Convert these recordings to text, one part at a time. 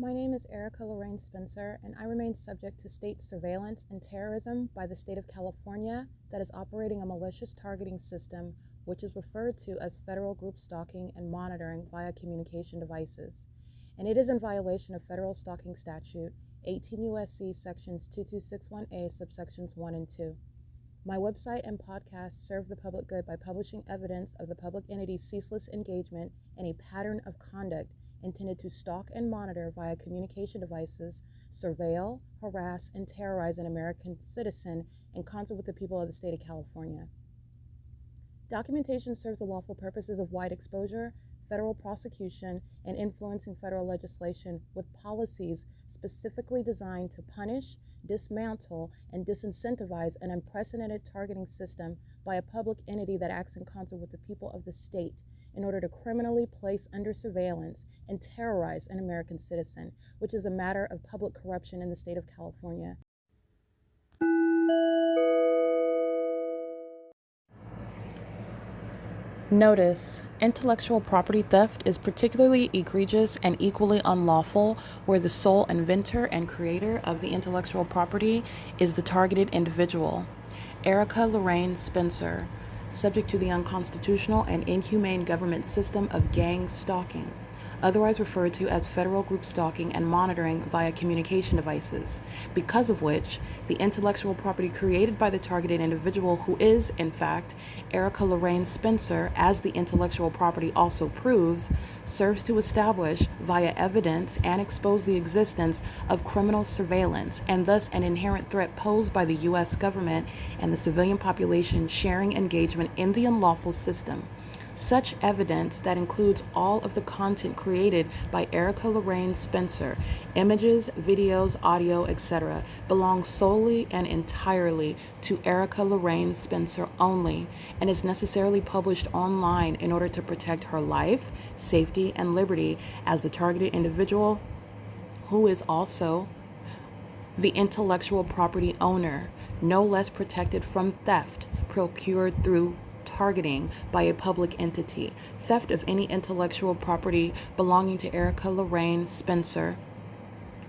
My name is Erica Lorraine Spencer, and I remain subject to state surveillance and terrorism by the state of California that is operating a malicious targeting system, which is referred to as federal group stalking and monitoring via communication devices. And it is in violation of federal stalking statute 18 U.S.C. sections 2261A subsections 1 and 2. My website and podcast serve the public good by publishing evidence of the public entity's ceaseless engagement in a pattern of conduct intended to stalk and monitor via communication devices, surveil, harass, and terrorize an American citizen in concert with the people of the state of California. Documentation serves the lawful purposes of wide exposure, federal prosecution, and influencing federal legislation with policies specifically designed to punish, dismantle, and disincentivize an unprecedented targeting system by a public entity that acts in concert with the people of the state in order to criminally place under surveillance and terrorize an American citizen, which is a matter of public corruption in the state of California. Notice: intellectual property theft is particularly egregious and equally unlawful where the sole inventor and creator of the intellectual property is the targeted individual. Erica Lorraine Spencer, subject to the unconstitutional and inhumane government system of gang stalking, otherwise referred to as federal group stalking and monitoring via communication devices, because of which the intellectual property created by the targeted individual, who is, in fact, Erica Lorraine Spencer, as the intellectual property also proves, serves to establish via evidence and expose the existence of criminal surveillance and thus an inherent threat posed by the U.S. government and the civilian population sharing engagement in the unlawful system. Such evidence that includes all of the content created by Erica Lorraine Spencer, images, videos, audio, etc., belongs solely and entirely to Erica Lorraine Spencer only and is necessarily published online in order to protect her life, safety, and liberty as the targeted individual, who is also the intellectual property owner, no less protected from theft procured through targeting by a public entity. Theft of any intellectual property belonging to Erica Lorraine Spencer,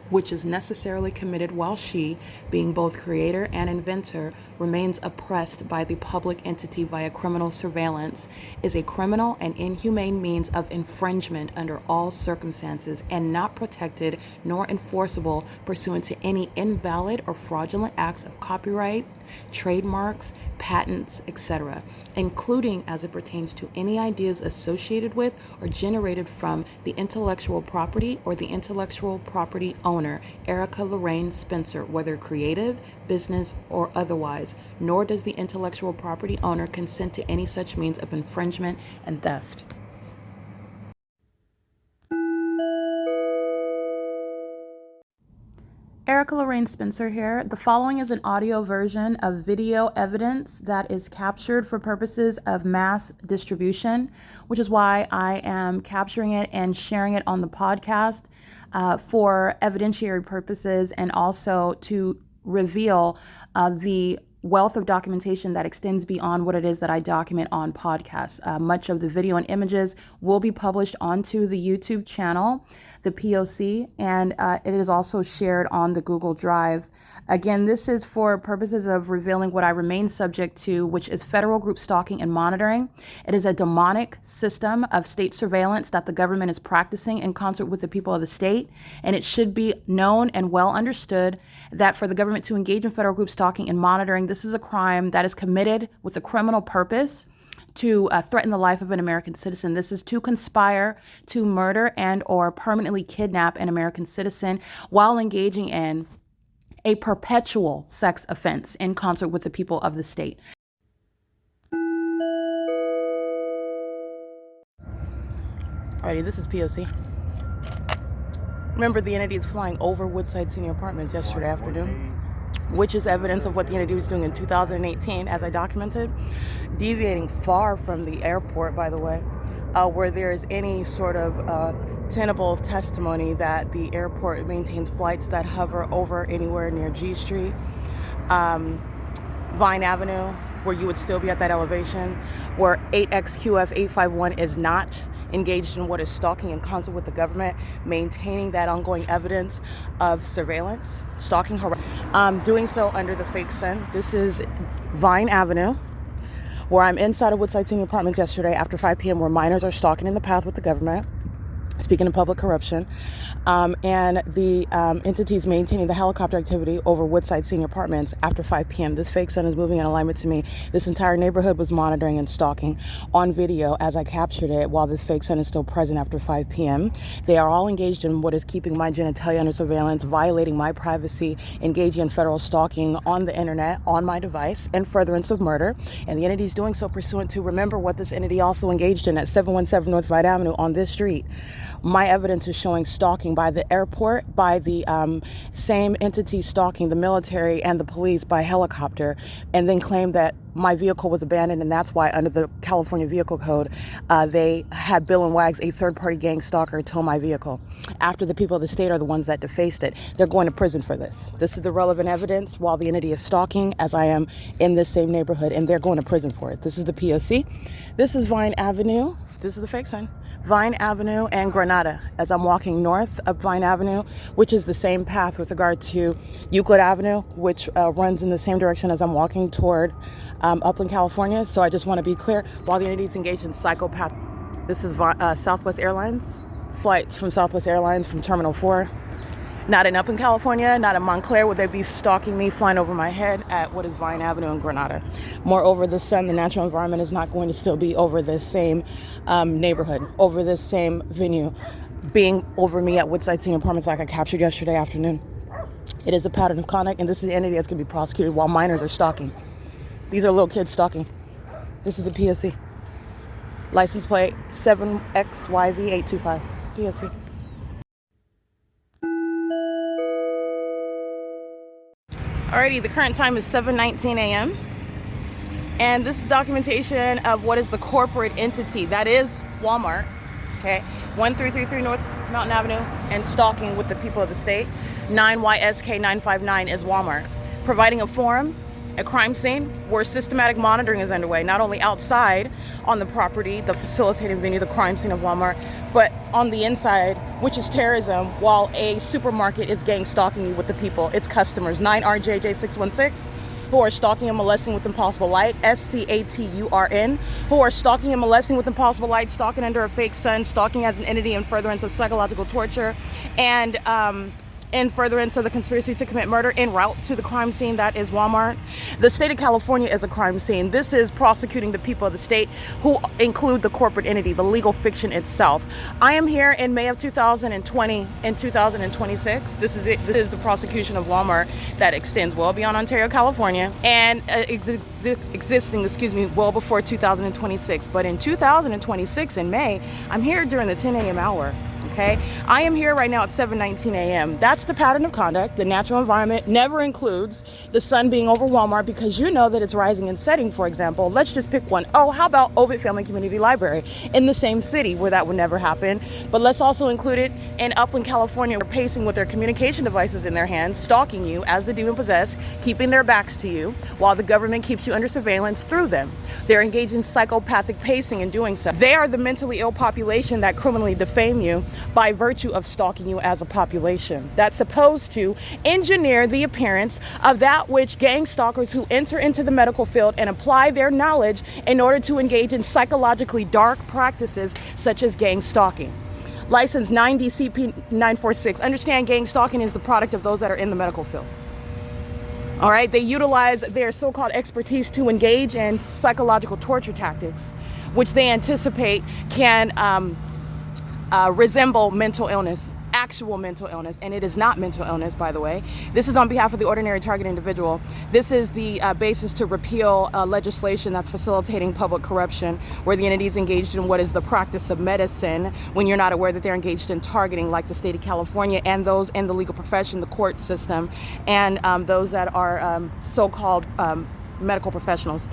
which is necessarily committed while she, being both creator and inventor, remains oppressed by the public entity via criminal surveillance, is a criminal and inhumane means of infringement under all circumstances and not protected nor enforceable pursuant to any invalid or fraudulent acts of copyright, trademarks, patents, etc., including as it pertains to any ideas associated with or generated from the intellectual property or the intellectual property owner, Erica Lorraine Spencer, whether creative, business, or otherwise, nor does the intellectual property owner consent to any such means of infringement and theft. Erica Lorraine Spencer here. The following is an audio version of video evidence that is captured for purposes of mass distribution, which is why I am capturing it and sharing it on the podcast for evidentiary purposes and also to reveal the wealth of documentation that extends beyond what it is that I document on podcasts. Much of the video and images will be published onto the YouTube channel, the P.O.C, and it is also shared on the Google Drive. Again, this is for purposes of revealing what I remain subject to, which is federal group stalking and monitoring. It is a demonic system of state surveillance that the government is practicing in concert with the people of the state, and it should be known and well understood that for the government to engage in federal group stalking and monitoring, this is a crime that is committed with a criminal purpose to threaten the life of an American citizen. This is to conspire to murder and or permanently kidnap an American citizen while engaging in a perpetual sex offense in concert with the people of the state. Alrighty, this is P.O.C. Remember, the entity is flying over Woodside Senior Apartments yesterday afternoon, which is evidence of what the entity was doing in 2018, as I documented, deviating far from the airport, by the way, where there is any sort of tenable testimony that the airport maintains flights that hover over anywhere near G Street, Vine Avenue, where you would still be at that elevation, where 8XQF851 is not, engaged in what is stalking in concert with the government, maintaining that ongoing evidence of surveillance, stalking, doing so under the fake sun. This is Vine Avenue, where I'm inside of Woodside Senior Apartments yesterday after 5 p.m. where minors are stalking in the path with the government. Speaking of public corruption, and the entities maintaining the helicopter activity over Woodside Senior Apartments after 5 p.m. This fake sun is moving in alignment to me. This entire neighborhood was monitoring and stalking on video as I captured it while this fake sun is still present after 5 p.m. They are all engaged in what is keeping my genitalia under surveillance, violating my privacy, engaging in federal stalking on the internet, on my device, and furtherance of murder. And the entity is doing so pursuant to, remember what this entity also engaged in at 717 North Vine Avenue on this street. My evidence is showing stalking by the airport, by the same entity stalking the military and the police by helicopter, and then claimed that my vehicle was abandoned, and that's why under the California Vehicle Code, they had Bill and Wags, a third-party gang stalker, tow my vehicle. After the people of the state are the ones that defaced it, they're going to prison for this. This is the relevant evidence while the entity is stalking, as I am in this same neighborhood, and they're going to prison for it. This is the P.O.C. This is Vine Avenue. This is the fake sign. Vine Avenue and Granada as I'm walking north up Vine Avenue, which is the same path with regard to Euclid Avenue, which runs in the same direction as I'm walking toward Upland, California. So I just want to be clear, while the entity is engaged in psychopath, this is Southwest Airlines. Flights from Southwest Airlines from Terminal 4. Not in Upland, California, not in Montclair would they be stalking me, flying over my head at what is Vine Avenue in Granada. Moreover, the sun, the natural environment is not going to still be over this same neighborhood, over this same venue, being over me at Woodside Senior Apartments like I captured yesterday afternoon. It is a pattern of conduct, and this is the entity that's going to be prosecuted while minors are stalking. These are little kids stalking. This is the P.O.C. License plate 7XYV825. P.O.C. Alrighty, the current time is 7:19 a.m. and this is documentation of what is the corporate entity. That is Walmart, okay? 1333 North Mountain Avenue and stalking with the people of the state. 9YSK959 is Walmart. Providing a forum, a crime scene where systematic monitoring is underway, not only outside on the property, the facilitating venue, the crime scene of Walmart, but on the inside, which is terrorism, while a supermarket is gang stalking you with the people, its customers. 9RJJ616, who are stalking and molesting with impossible light. SCATURN, who are stalking and molesting with impossible light, stalking under a fake sun, stalking as an entity in furtherance of psychological torture, and in furtherance of the conspiracy to commit murder en route to the crime scene. That is Walmart. The state of California is a crime scene. This is prosecuting the people of the state, who include the corporate entity, the legal fiction itself. I am here in May of 2020 and 2026. This is it. This is the prosecution of Walmart that extends well beyond Ontario, California, and existing, well before 2026. But in 2026 in May, I'm here during the 10 a.m. hour. Okay, I am here right now at 7:19 a.m. That's the pattern of conduct. The natural environment never includes the sun being over Walmart, because you know that it's rising and setting, for example. Let's just pick one. Oh, how about Ovid Family Community Library in the same city where that would never happen? But let's also include it in Upland, California, where pacing with their communication devices in their hands, stalking you as the demon possessed, keeping their backs to you while the government keeps you under surveillance through them. They're engaged in psychopathic pacing in doing so. They are the mentally ill population that criminally defame you by virtue of stalking you as a population. That's supposed to engineer the appearance of that which gang stalkers who enter into the medical field and apply their knowledge in order to engage in psychologically dark practices such as gang stalking. License 9DCP946. Understand, gang stalking is the product of those that are in the medical field. All right, they utilize their so-called expertise to engage in psychological torture tactics, which they anticipate can resemble mental illness, actual mental illness, and it is not mental illness, by the way. This is on behalf of the ordinary target individual. This is the basis to repeal legislation that's facilitating public corruption, where the entity is engaged in what is the practice of medicine when you're not aware that they're engaged in targeting, like the state of California and those in the legal profession, the court system, and those that are so-called medical professionals.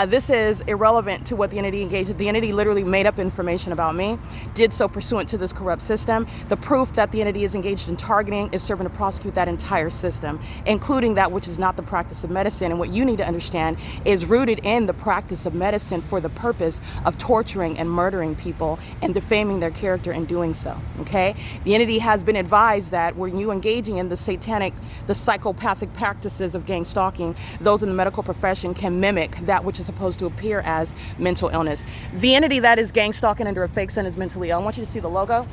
This is irrelevant to what the entity engaged. The entity literally made up information about me, did so pursuant to this corrupt system. The proof that the entity is engaged in targeting is serving to prosecute that entire system, including that which is not the practice of medicine. And what you need to understand is rooted in the practice of medicine for the purpose of torturing and murdering people and defaming their character in doing so, okay? The entity has been advised that when you engaging in the psychopathic practices of gang stalking, those in the medical profession can mimic that which is supposed to appear as mental illness. The entity that is gang stalking under a fake sun is mentally ill. I want you to see the logo.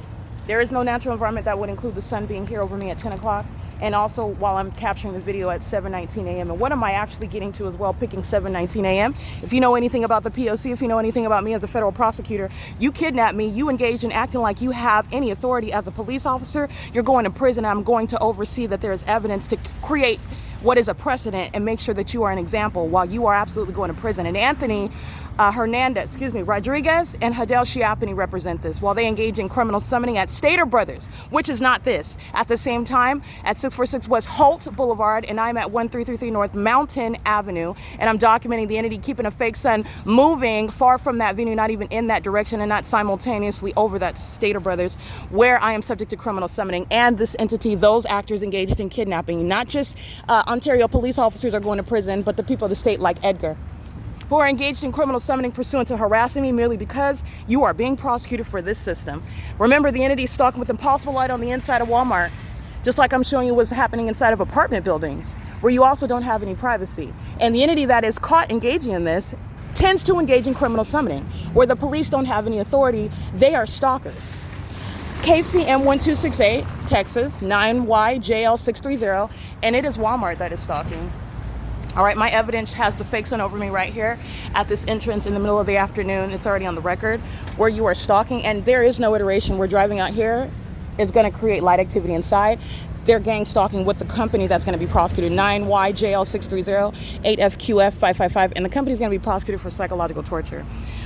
There is no natural environment that would include the sun being here over me at 10 o'clock. And also while I'm capturing the video at 7:19 a.m. And what am I actually getting to as well, picking 7:19 a.m.? If you know anything about the P.O.C, if you know anything about me as a federal prosecutor, you kidnap me, you engage in acting like you have any authority as a police officer, you're going to prison. I'm going to oversee that there is evidence to create what is a precedent and make sure that you are an example while you are absolutely going to prison. And Anthony Rodriguez and Hadel Shiapani represent this while they engage in criminal summoning at Stater Brothers, which is not this. At the same time, at 646 West Holt Boulevard, and I'm at 1333 North Mountain Avenue, and I'm documenting the entity keeping a fake sun moving far from that venue, not even in that direction, and not simultaneously over that Stater Brothers, where I am subject to criminal summoning. And this entity, those actors engaged in kidnapping, not just Ontario police officers are going to prison, but the people of the state like Edgar, who are engaged in criminal summoning pursuant to harassing me merely because you are being prosecuted for this system. Remember, the entity is stalking with impossible light on the inside of Walmart, just like I'm showing you what's happening inside of apartment buildings, where you also don't have any privacy. And the entity that is caught engaging in this tends to engage in criminal summoning, where the police don't have any authority. They are stalkers. KCM 1268, Texas, 9YJL630, and it is Walmart that is stalking. All right, my evidence has the fake sun over me right here at this entrance in the middle of the afternoon. It's already on the record where you are stalking, and there is no iteration. We're driving out here is going to create light activity inside. They're gang stalking with the company that's going to be prosecuted, 9YJL630, 8FQF555, and the company's going to be prosecuted for psychological torture.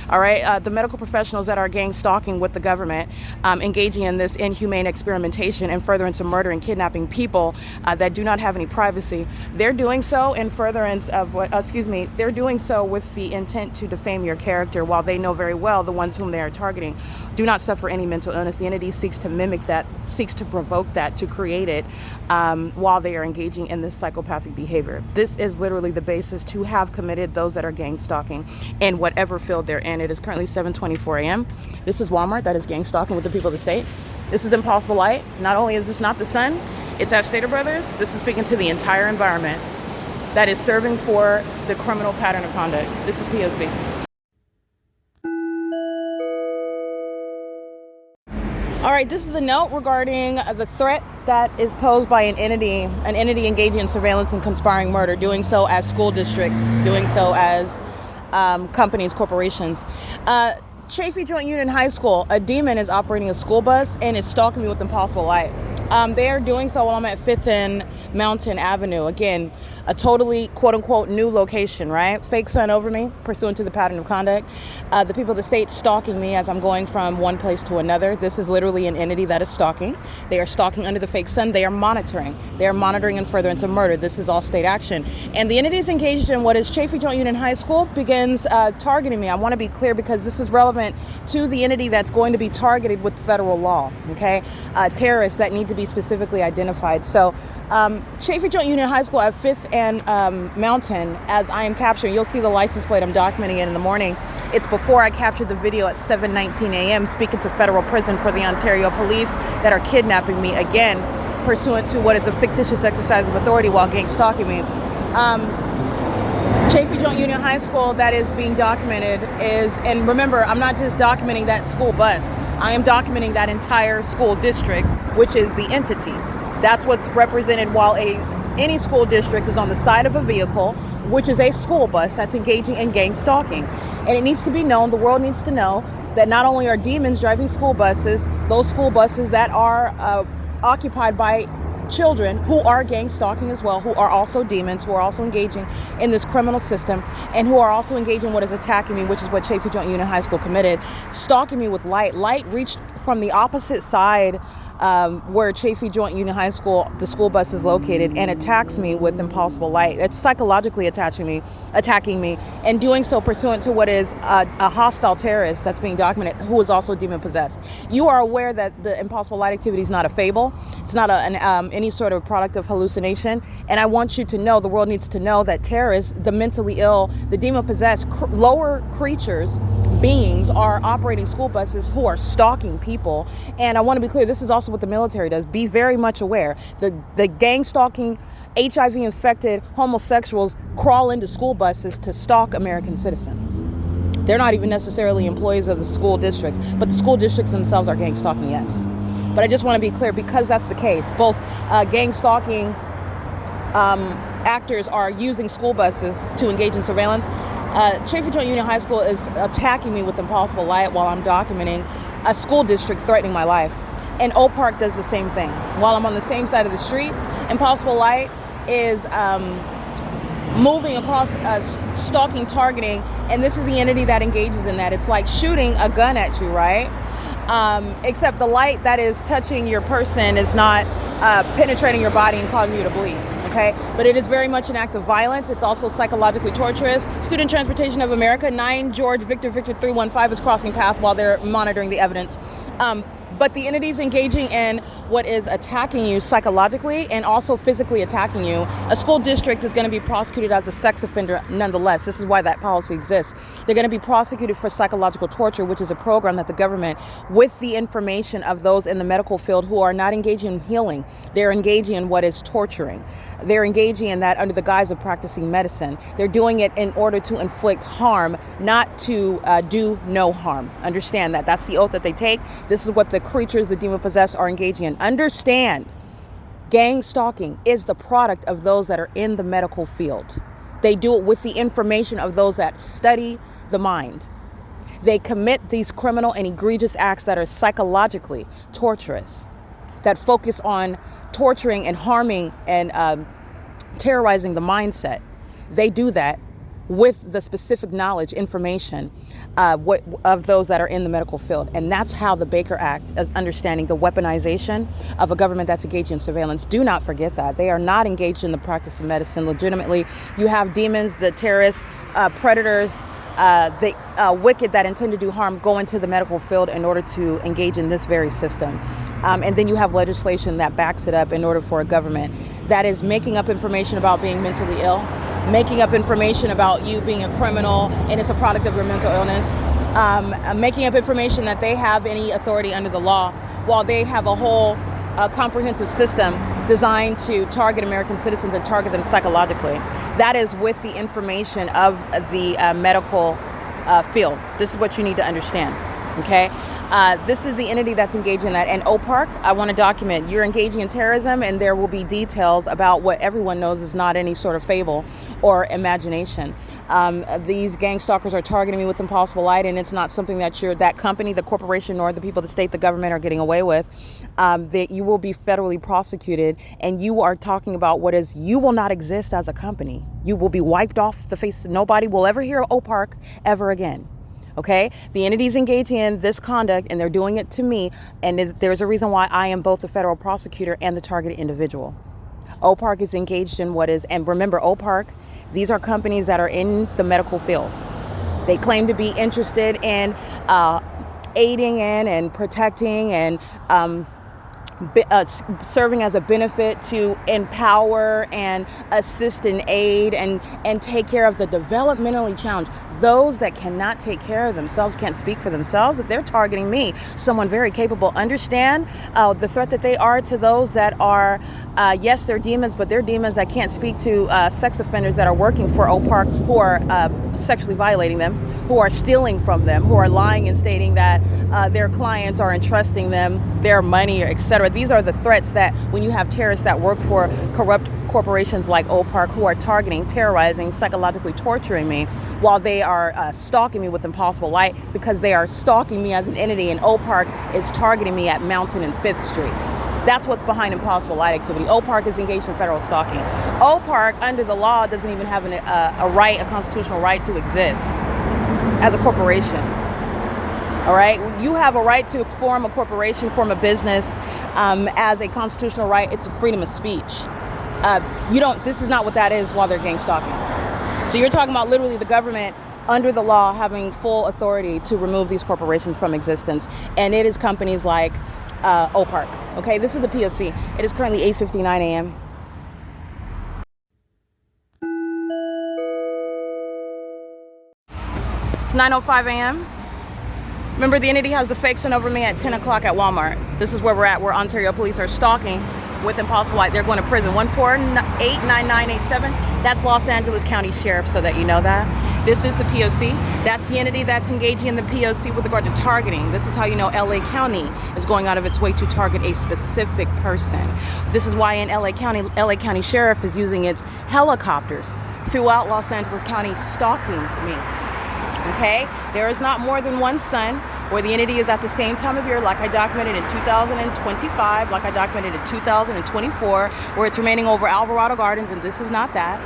All right, the medical professionals that are gang stalking with the government, engaging in this inhumane experimentation and furtherance of murder and kidnapping people that do not have any privacy, they're doing so in furtherance of they're doing so with the intent to defame your character, while they know very well the ones whom they are targeting do not suffer any mental illness. The entity seeks to mimic that, seeks to provoke that, to create it while they are engaging in this psychopathic behavior. This is literally the basis to have committed those that are gang stalking in whatever field they're in. It is currently 7:24 a.m. This is Walmart that is gang stalking with the people of the state. This is impossible light. Not only is this not the sun, it's at Stater Brothers. This is speaking to the entire environment that is serving for the criminal pattern of conduct. This is P.O.C. All right, this is a note regarding the threat that is posed by an entity engaging in surveillance and conspiring murder, doing so as school districts, doing so as companies, corporations. Chaffee Joint Union High School, a demon is operating a school bus and is stalking me with impossible light. They are doing so while I'm at 5th and Mountain Avenue. Again, a totally quote-unquote new location, right? Fake sun over me, pursuant to the pattern of conduct. The people of the state stalking me as I'm going from one place to another. This is literally an entity that is stalking. They are stalking under the fake sun. They are monitoring. They are monitoring in furtherance of murder. This is all state action. And the entity is engaged in what is Chaffee Joint Union High School begins targeting me. I want to be clear because this is relevant to the entity that's going to be targeted with federal law, okay? Terrorists that need to be specifically identified. So Chaffee Joint Union High School at 5th and Mountain, as I am capturing, you'll see the license plate. I'm documenting it in the morning. It's before I captured the video at 7:19 a.m. speaking to federal prison for the Ontario police that are kidnapping me, again, pursuant to what is a fictitious exercise of authority while gang stalking me. Chaffee Joint Union High School that is being documented is, and remember, I'm not just documenting that school bus. I am documenting that entire school district, which is the entity. That's what's represented while any school district is on the side of a vehicle, which is a school bus that's engaging in gang stalking. And it needs to be known, the world needs to know, that not only are demons driving school buses, those school buses that are occupied by children who are gang stalking as well, who are also demons, who are also engaging in this criminal system, and who are also engaging in what is attacking me, which is what Chaffee Joint Union High School committed, stalking me with light. Light reached from the opposite side where Chaffee Joint Union High School, the school bus is located, and attacks me with impossible light. It's psychologically attacking me, and doing so pursuant to what is a hostile terrorist that's being documented, who is also demon possessed. You are aware that the impossible light activity is not a fable. It's not any sort of product of hallucination. And I want you to know, the world needs to know, that terrorists, the mentally ill, the demon possessed, lower creatures, beings, are operating school buses who are stalking people. And I want to be clear, this is also what the military does. Be very much aware. The gang stalking, HIV infected homosexuals crawl into school buses to stalk American citizens. They're not even necessarily employees of the school districts, but the school districts themselves are gang stalking, yes. But I just want to be clear, because that's the case. Both gang stalking actors are using school buses to engage in surveillance. Chaffee Joint Union High School is attacking me with impossible light while I'm documenting a school district threatening my life. And Oak Park does the same thing. While I'm on the same side of the street, impossible light is moving across, stalking, targeting, and this is the entity that engages in that. It's like shooting a gun at you, right? Except the light that is touching your person is not penetrating your body and causing you to bleed. Okay, but it is very much an act of violence. It's also psychologically torturous. Student Transportation of America, 9 George Victor 315 is crossing paths while they're monitoring the evidence. But the entities engaging in what is attacking you psychologically and also physically attacking you, a school district is going to be prosecuted as a sex offender nonetheless. This is why that policy exists. They're going to be prosecuted for psychological torture, which is a program that the government, with the information of those in the medical field who are not engaging in healing, they're engaging in what is torturing. They're engaging in that under the guise of practicing medicine. They're doing it in order to inflict harm, not to do no harm. Understand that. That's the oath that they take. This is what the creatures, the demon-possessed, are engaging in. Understand, gang stalking is the product of those that are in the medical field. They do it with the information of those that study the mind. They commit these criminal and egregious acts that are psychologically torturous, that focus on torturing and harming and terrorizing the mindset. They do that with the specific knowledge, information of those that are in the medical field. And that's how the Baker Act is understanding the weaponization of a government that's engaged in surveillance. Do not forget that. They are not engaged in the practice of medicine legitimately. You have demons, the terrorists, predators, the wicked that intend to do harm go into the medical field in order to engage in this very system. And then you have legislation that backs it up in order for a government that is making up information about being mentally ill, making up information about you being a criminal and it's a product of your mental illness, making up information that they have any authority under the law, while they have a whole comprehensive system designed to target American citizens and target them psychologically. That is with the information of the medical field. This is what you need to understand, okay? This is the entity that's engaged in that. And OPARC, I want to document, you're engaging in terrorism, and there will be details about what everyone knows is not any sort of fable or imagination. These gang stalkers are targeting me with impossible light, and it's not something that that company, the corporation, nor the people, the state, the government are getting away with. That you will be federally prosecuted, and you are talking about what is, you will not exist as a company. You will be wiped off the face. Nobody will ever hear OPARC ever again. Okay, the entities engaging in this conduct, and they're doing it to me, and there's a reason why I am both the federal prosecutor and the targeted individual. OPARC is engaged in what is, and remember, OPARC, these are companies that are in the medical field. They claim to be interested in aiding in and protecting and serving as a benefit to empower and assist and aid and take care of the developmentally challenged. Those that cannot take care of themselves, can't speak for themselves, that they're targeting me, someone very capable. Understand the threat that they are to those that are, yes, they're demons, but they're demons that can't speak to sex offenders that are working for OPARC, who are sexually violating them, who are stealing from them, who are lying and stating that their clients are entrusting them their money, etc. These are the threats that when you have terrorists that work for corrupt corporations like OPARC, who are targeting, terrorizing, psychologically torturing me while they are stalking me with impossible light, because they are stalking me as an entity, and OPARC is targeting me at Mountain and 5th Street. That's what's behind impossible light activity. OPARC is engaged in federal stalking. OPARC, under the law, doesn't even have a constitutional right to exist as a corporation. All right, you have a right to form a corporation, form a business, as a constitutional right. It's a freedom of speech. This is not what that is while they're gang stalking. So you're talking about literally the government under the law having full authority to remove these corporations from existence. And it is companies like OPARC. Okay, this is the P.O.C. It is currently 8:59 a.m. It's 9:05 a.m. Remember, the entity has the fake sun over me at 10 o'clock at Walmart. This is where we're at, where Ontario police are stalking with impossible light. They're going to prison. 1489987. That's Los Angeles County Sheriff, so that you know that. This is the P.O.C. That's the entity that's engaging in the P.O.C. with regard to targeting. This is how you know L.A. County is going out of its way to target a specific person. This is why in L.A. County Sheriff is using its helicopters throughout Los Angeles County stalking me. Okay? There is not more than one sun where the entity is at the same time of year, like I documented in 2025, like I documented in 2024, where it's remaining over Alvarado Gardens, and this is not that.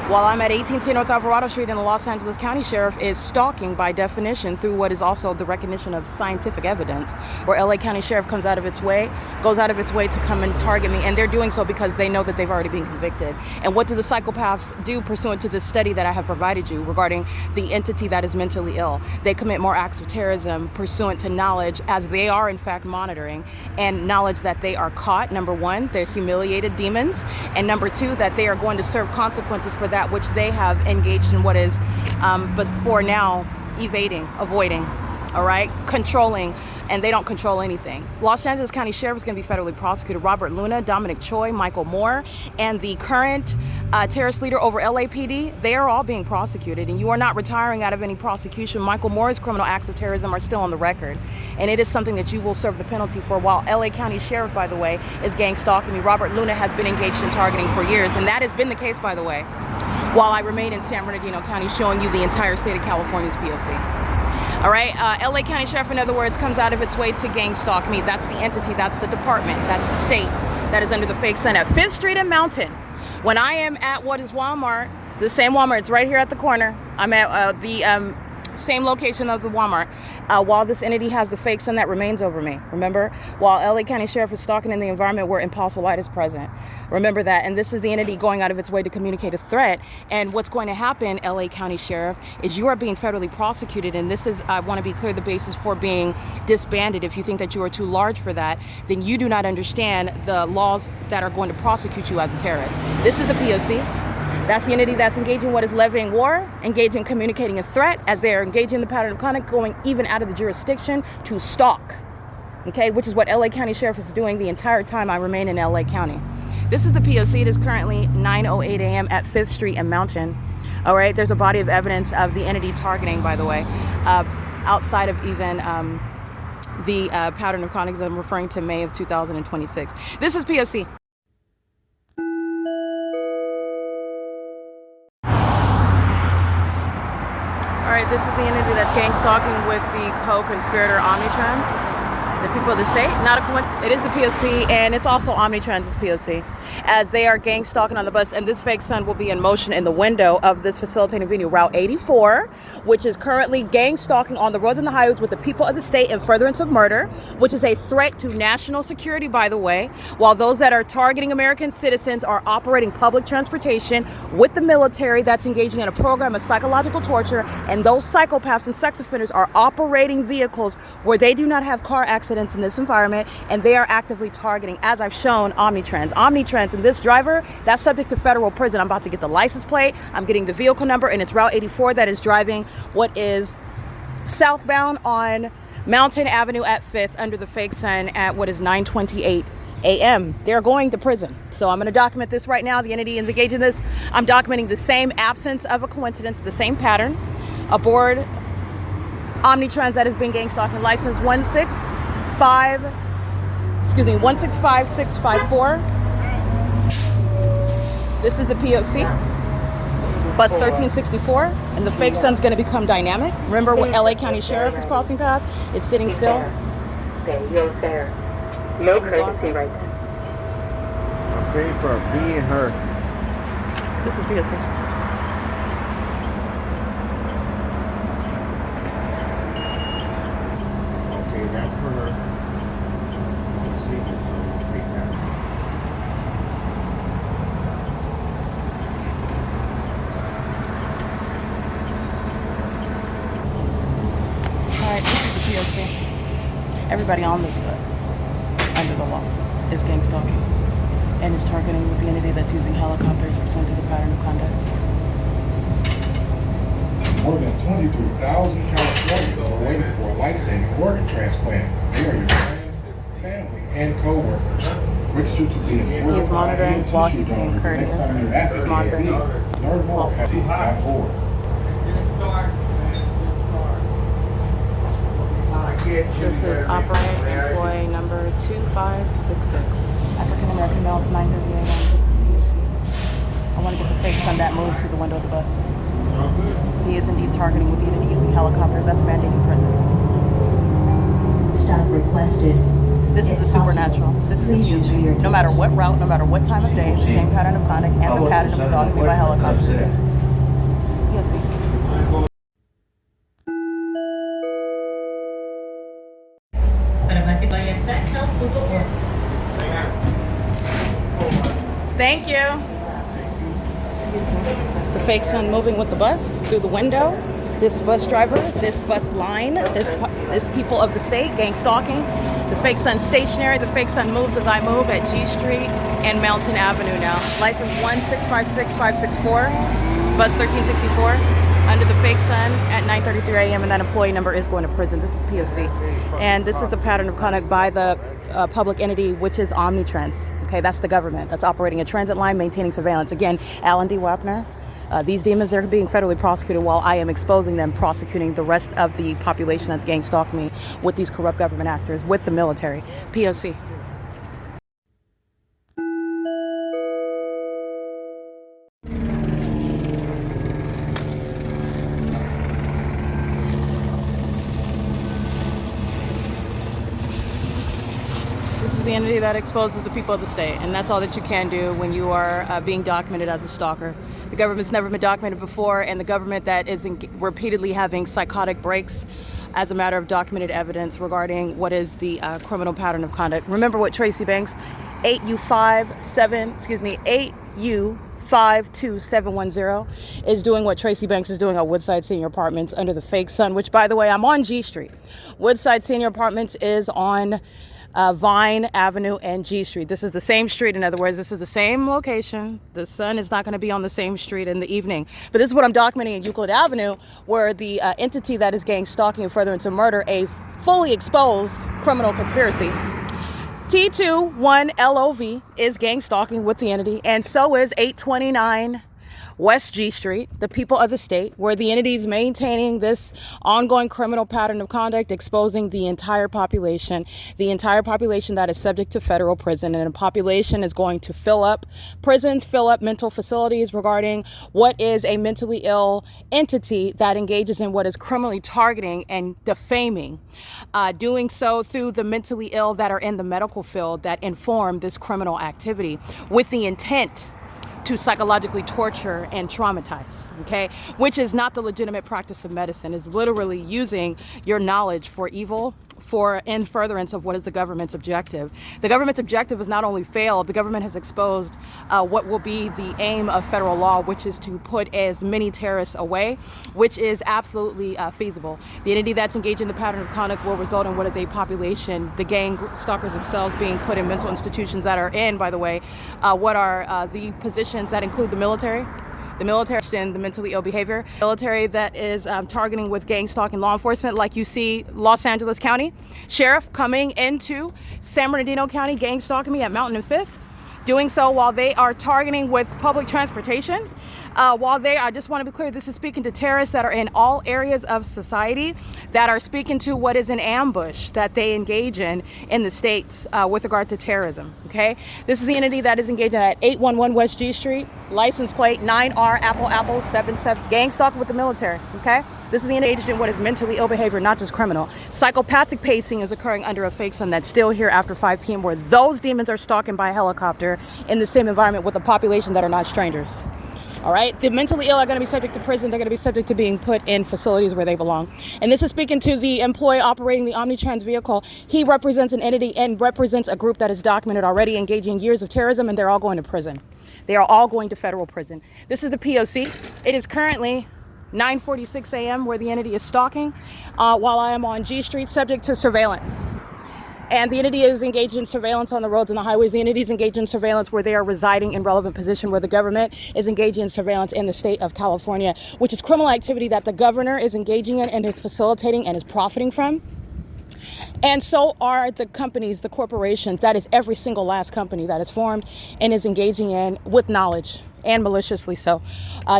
While I'm at 1810 North Alvarado Street, and the Los Angeles County Sheriff is stalking by definition through what is also the recognition of scientific evidence, where LA County Sheriff goes out of its way to come and target me. And they're doing so because they know that they've already been convicted. And what do the psychopaths do pursuant to this study that I have provided you regarding the entity that is mentally ill? They commit more acts of terrorism pursuant to knowledge, as they are in fact monitoring, and knowledge that they are caught. Number one, they're humiliated demons. And number two, that they are going to serve consequences for that which they have engaged in what is, but for now, evading, avoiding, all right, controlling, and they don't control anything. Los Angeles County Sheriff is going to be federally prosecuted. Robert Luna, Dominic Choi, Michael Moore, and the current terrorist leader over LAPD, they are all being prosecuted, and you are not retiring out of any prosecution. Michael Moore's criminal acts of terrorism are still on the record, and it is something that you will serve the penalty for. While LA County Sheriff, by the way, is gang stalking me, Robert Luna has been engaged in targeting for years, and that has been the case, by the way, while I remain in San Bernardino County, showing you the entire state of California's P.O.C. All right, LA County Sheriff, in other words, comes out of its way to gang stalk me. That's the entity, that's the department, that's the state that is under the fake sun at 5th Street and Mountain. When I am at what is Walmart, the same Walmart, it's right here at the corner. I'm at the same location of the Walmart, while this entity has the fake sun that remains over me. Remember, while LA County Sheriff is stalking in the environment where impossible light is present. Remember that. And this is the entity going out of its way to communicate a threat. And what's going to happen, LA County Sheriff, is you are being federally prosecuted. And this is, I want to be clear, the basis for being disbanded. If you think that you are too large for that, then you do not understand the laws that are going to prosecute you as a terrorist. This is the P.O.C. That's the entity that's engaging what is levying war, engaging communicating a threat, as they are engaging in the pattern of conduct, going even out of the jurisdiction to stalk, okay, which is what LA County Sheriff is doing the entire time I remain in LA County. This is the P.O.C. It is currently 9:08 a.m. at 5th Street and Mountain. All right, there's a body of evidence of the entity targeting, by the way, outside of even the pattern of conduct I'm referring to May of 2026. This is P.O.C. All right, this is the entity that's gang stalking with the co-conspirator Omnitrans. The people of the state, not a coincidence. It is the P.O.C. and it's also Omnitrans's P.O.C. as they are gang stalking on the bus, and this fake sun will be in motion in the window of this facilitating venue, Route 84, which is currently gang stalking on the roads and the highways with the people of the state in furtherance of murder, which is a threat to national security, by the way, while those that are targeting American citizens are operating public transportation with the military that's engaging in a program of psychological torture, and those psychopaths and sex offenders are operating vehicles where they do not have car accidents in this environment, and they are actively targeting, as I've shown, Omnitrans. Omnitrans and this driver, that's subject to federal prison. I'm about to get the license plate, I'm getting the vehicle number, and it's Route 84 that is driving what is southbound on Mountain Avenue at 5th under the fake sun at what is 9:28 a.m. They're going to prison. So I'm going to document this right now. The entity is engaged in this. I'm documenting the same absence of a coincidence, the same pattern aboard Omnitrans that is being gang stalking. License 165654. This is the P.O.C. Bus 1364, and the fake sun's going to become dynamic. Remember when LA County Sheriff is crossing path? It's sitting still. Okay, you're fair. No courtesy rights. I'm paying for being her. This is P.O.C. Okay, that's for her. Everybody on this bus, under the law, is gang stalking and is targeting with the entity that's using helicopters pursuant to the pattern of conduct. More than 23,000 Californians are waiting for a life-saving organ transplant. They are your friends, family, and co-workers. Registered to be He is monitoring while he's being courteous. He's monitoring. Learn.org. This is operate employee number 2566. African American male, it's 9:30 a.m. This is P.O.C. I want to get the face on that moves through the window of the bus. He is indeed targeting with the entity using helicopters. That's mandated prison. Stop requested. This is the supernatural. This is the P.O.C. No matter what route, no matter what time of day, the same pattern of conduct and the pattern of stalking me by helicopters. P.O.C. Thank you. Excuse me. The fake son moving with the bus through the window. This bus driver, this bus line, this people of the state, gang stalking. The fake son stationary. The fake son moves as I move at G Street and Mountain Avenue now. License 1656564, bus 1364. Under the fake son at 9:33 a.m. and that employee number is going to prison. This is P.O.C. And this is the pattern of conduct by the public entity, which is Omnitrans. Okay, that's the government that's operating a transit line, maintaining surveillance. Again, Alan D. WAPNER. These demons, they're being federally prosecuted while I am exposing them, prosecuting the rest of the population that's gang stalking me with these corrupt government actors, with the military. P.O.C. This is the entity that exposes the people of the state, and that's all that you can do when you are being documented as a stalker. The government's never been documented before, and the government that is repeatedly having psychotic breaks as a matter of documented evidence regarding what is the criminal pattern of conduct. Remember what Tracy Banks, 8U52710 is doing, what Tracy Banks is doing at Woodside Senior Apartments under the fake sun, which, by the way, I'm on G Street. Woodside Senior Apartments is on Vine Avenue and G Street. This is the same street. In other words, this is the same location. The sun is not going to be on the same street in the evening. But this is what I'm documenting in Euclid Avenue, where the entity that is gang stalking and furtherance of murder, a fully exposed criminal conspiracy. T21LOV is gang stalking with the entity, and so is 829 West G Street, the people of the state, where the entity is maintaining this ongoing criminal pattern of conduct, exposing the entire population that is subject to federal prison. And a population is going to fill up prisons, fill up mental facilities regarding what is a mentally ill entity that engages in what is criminally targeting and defaming, doing so through the mentally ill that are in the medical field that inform this criminal activity with the intent to psychologically torture and traumatize, okay? Which is not the legitimate practice of medicine. It's literally using your knowledge for evil, for in furtherance of what is the government's objective. The government's objective has not only failed, the government has exposed what will be the aim of federal law, which is to put as many terrorists away, which is absolutely feasible. The entity that's engaged in the pattern of conduct will result in what is a population, the gang stalkers themselves being put in mental institutions that are in, by the way, what are the positions that include the military and the mentally ill behavior. Military that is targeting with gang stalking law enforcement, like you see Los Angeles County Sheriff coming into San Bernardino County, gang stalking me at Mountain and Fifth, doing so while they are targeting with public transportation. I just want to be clear, this is speaking to terrorists that are in all areas of society that are speaking to what is an ambush that they engage in the states with regard to terrorism, okay? This is the entity that is engaging at 811 West G Street, license plate 9R Apple 77, gang stalking with the military, okay? This is the engaged in what is mentally ill behavior, not just criminal. Psychopathic pacing is occurring under a fake sun that's still here after 5 p.m. where those demons are stalking by helicopter in the same environment with a population that are not strangers. All right, the mentally ill are going to be subject to prison. They're going to be subject to being put in facilities where they belong. And this is speaking to the employee operating the Omnitrans vehicle. He represents an entity and represents a group that is documented already engaging years of terrorism, and they're all going to prison. They are all going to federal prison. This is the P.O.C. It is currently 9:46 a.m. where the entity is stalking while I am on G Street subject to surveillance. And the entity is engaged in surveillance on the roads and the highways. The entity is engaged in surveillance where they are residing in relevant position, where the government is engaging in surveillance in the state of California, which is criminal activity that the governor is engaging in and is facilitating and is profiting from. And so are the companies, the corporations. That is every single last company that is formed and is engaging in, with knowledge and maliciously so,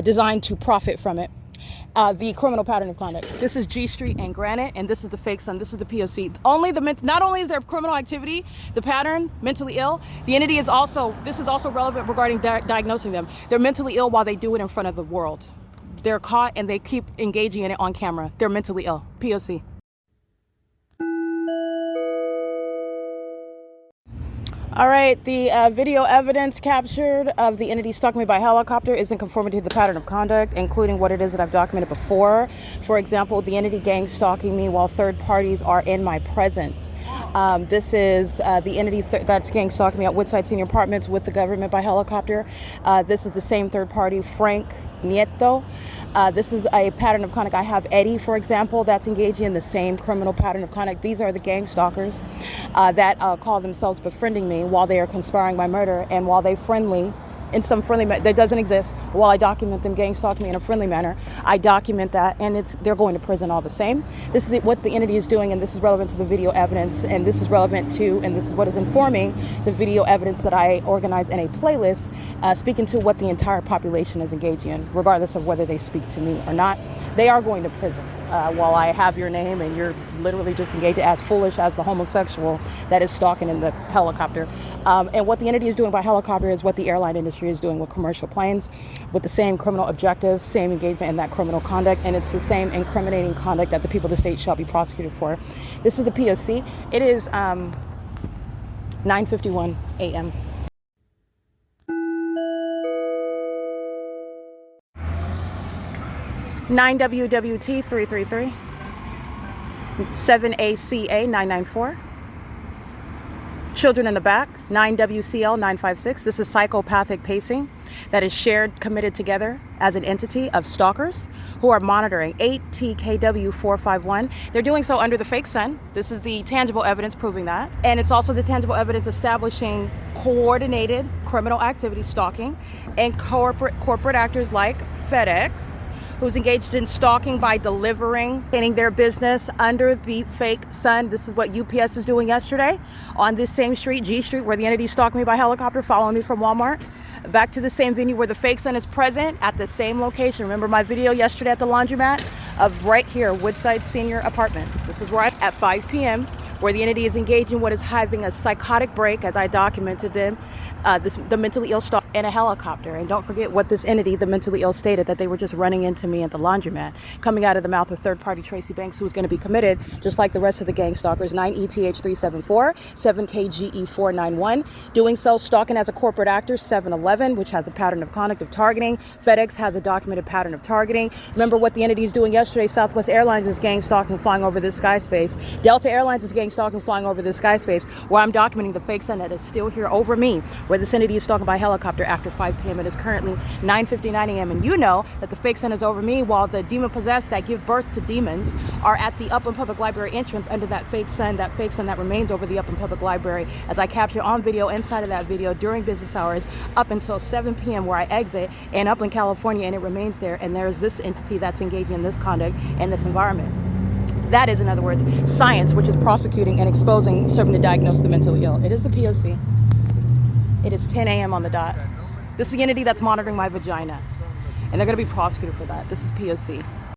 designed to profit from it. The criminal pattern of conduct. This is G Street and Granite, and this is the fake sun. This is the P.O.C. Not only is there criminal activity, the pattern, mentally ill, the entity is also, this is also relevant regarding diagnosing them. They're mentally ill while they do it in front of the world. They're caught and they keep engaging in it on camera. They're mentally ill. P.O.C. All right, the video evidence captured of the entity stalking me by helicopter is in conformity to the pattern of conduct, including what it is that I've documented before. For example, the entity gang stalking me while third parties are in my presence. This is the entity that's gang stalking me at Woodside Senior Apartments with the government by helicopter. This is the same third party, Frank Nieto. This is a pattern of conduct. I have Eddie, for example, that's engaging in the same criminal pattern of conduct. These are the gang stalkers that call themselves befriending me while they are conspiring my murder, and while they in some friendly manner that doesn't exist, but while I document them gang stalking me in a friendly manner, I document that, and they're going to prison all the same. This is what the entity is doing, and this is relevant to the video evidence, and this is relevant to, and this is what is informing the video evidence that I organize in a playlist, speaking to what the entire population is engaging in, regardless of whether they speak to me or not. They are going to prison. While I have your name and you're literally just engaged as foolish as the homosexual that is stalking in the helicopter. And what the entity is doing by helicopter is what the airline industry is doing with commercial planes, with the same criminal objective, same engagement in that criminal conduct, and it's the same incriminating conduct that the people of the state shall be prosecuted for. This is the P.O.C. It is 9:51 a.m. Nine WWT 333, 7ACA 994. Children in the back 9WCL 956. This is psychopathic pacing that is shared, committed together as an entity of stalkers who are monitoring 8TKW 451. They're doing so under the fake sun. This is the tangible evidence proving that. And it's also the tangible evidence establishing coordinated criminal activity, stalking, and corporate actors like FedEx, who's engaged in stalking by delivering their business under the fake sun. This is what UPS is doing yesterday on this same street, G Street, where the entity stalked me by helicopter, following me from Walmart, back to the same venue where the fake sun is present at the same location. Remember my video yesterday at the laundromat of right here, Woodside Senior Apartments. This is where I'm at 5 p.m., where the entity is engaging what is having a psychotic break, as I documented them, the mentally ill stalk in a helicopter. And don't forget what this entity, the mentally ill, stated, that they were just running into me at the laundromat, coming out of the mouth of third-party Tracy Banks, who was going to be committed, just like the rest of the gang stalkers, 9ETH374, 7KGE491, doing so, stalking as a corporate actor, 7-Eleven, which has a pattern of conduct of targeting. FedEx has a documented pattern of targeting. Remember what the entity is doing yesterday. Southwest Airlines is gang stalking, flying over this sky space. Delta Airlines is gang stalking, flying over this sky space, where I'm documenting the fake sun that is still here over me, where this entity is stalking by helicopter after 5 p.m. It is currently 9:59 a.m. And you know that the fake sun is over me, while the demon possessed that give birth to demons are at the Upland Public Library entrance under that fake sun that remains over the Upland Public Library, as I capture on video inside of that video during business hours up until 7 p.m. where I exit in Upland, California, and it remains there. And there is this entity that's engaging in this conduct in this environment. That is, in other words, science, which is prosecuting and exposing, serving to diagnose the mentally ill. It is the P.O.C. It is 10 a.m. on the dot. This is the entity that's monitoring my vagina, and they're going to be prosecuted for that. This is P.O.C.